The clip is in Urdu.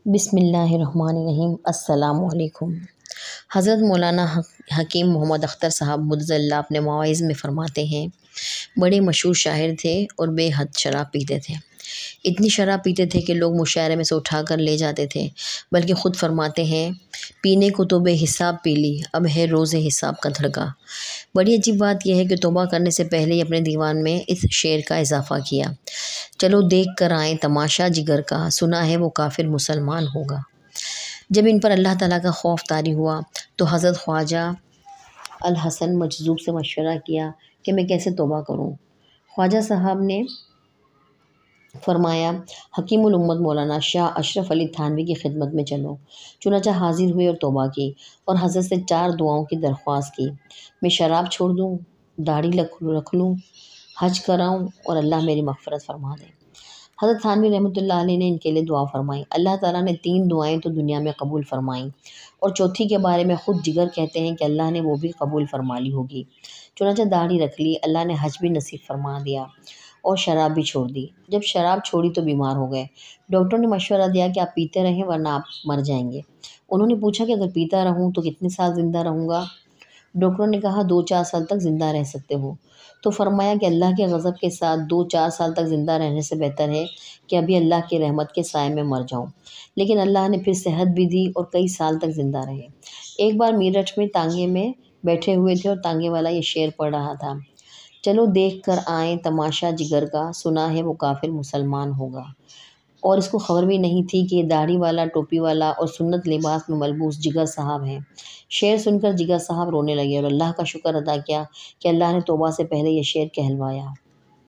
بسم اللہ الرحمن الرحیم۔ السلام علیکم۔ حضرت مولانا حکیم محمد اختر صاحب مدظ اللہ اپنے مواعظ میں فرماتے ہیں، بڑے مشہور شاعر تھے اور بے حد شراب پیتے تھے۔ اتنی شراب پیتے تھے کہ لوگ مشاعرے میں سے اٹھا کر لے جاتے تھے، بلکہ خود فرماتے ہیں، پینے کو تو بے حساب پی لی، اب ہے روز حساب کا دھڑکا۔ بڑی عجیب بات یہ ہے کہ توبہ کرنے سے پہلے ہی اپنے دیوان میں اس شعر کا اضافہ کیا، چلو دیکھ کر آئیں تماشا جگر کا، سنا ہے وہ کافر مسلمان ہوگا۔ جب ان پر اللہ تعالیٰ کا خوف طاری ہوا تو حضرت خواجہ الحسن مجذوب سے مشورہ کیا کہ میں کیسے توبہ کروں۔ خواجہ صاحب نے فرمایا، حکیم الامت مولانا شاہ اشرف علی تھانوی کی خدمت میں چلو۔ چنانچہ حاضر ہوئے اور توبہ کی اور حضرت سے 4 دعاؤں کی درخواست کی، میں شراب چھوڑ دوں، داڑھی رکھ لوں، حج کراؤں اور اللہ میری مغفرت فرما دے۔ حضرت تھانوی رحمۃ اللہ علیہ نے ان کے لیے دعا فرمائی۔ اللہ تعالیٰ نے 3 دعائیں تو دنیا میں قبول فرمائیں اور چوتھی کے بارے میں خود جگر کہتے ہیں کہ اللہ نے وہ بھی قبول فرما لی ہوگی۔ چنانچہ داڑھی رکھ لی، اللہ نے حج بھی نصیب فرما دیا اور شراب بھی چھوڑ دی۔ جب شراب چھوڑی تو بیمار ہو گئے۔ ڈاکٹر نے مشورہ دیا کہ آپ پیتے رہیں ورنہ آپ مر جائیں گے۔ انہوں نے پوچھا کہ اگر پیتا رہوں تو کتنے سال زندہ رہوں گا؟ ڈاکٹروں نے کہا 2-4 سال تک زندہ رہ سکتے ہو۔ تو فرمایا کہ اللہ کے غضب کے ساتھ 2-4 سال تک زندہ رہنے سے بہتر ہے کہ ابھی اللہ کی رحمت کے سائے میں مر جاؤں۔ لیکن اللہ نے پھر صحت بھی دی اور کئی سال تک زندہ رہے۔ ایک بار میرٹھ میں تانگے میں بیٹھے ہوئے تھے اور تانگے والا یہ شعر پڑھ رہا تھا، چلو دیکھ کر آئیں تماشا جگر کا، سنا ہے وہ کافر مسلمان ہوگا۔ اور اس کو خبر بھی نہیں تھی کہ یہ داڑھی والا، ٹوپی والا اور سنت لباس میں ملبوس جگر صاحب ہیں۔ شعر سن کر جگر صاحب رونے لگے اور اللہ کا شکر ادا کیا کہ اللہ نے توبہ سے پہلے یہ شعر کہلوایا۔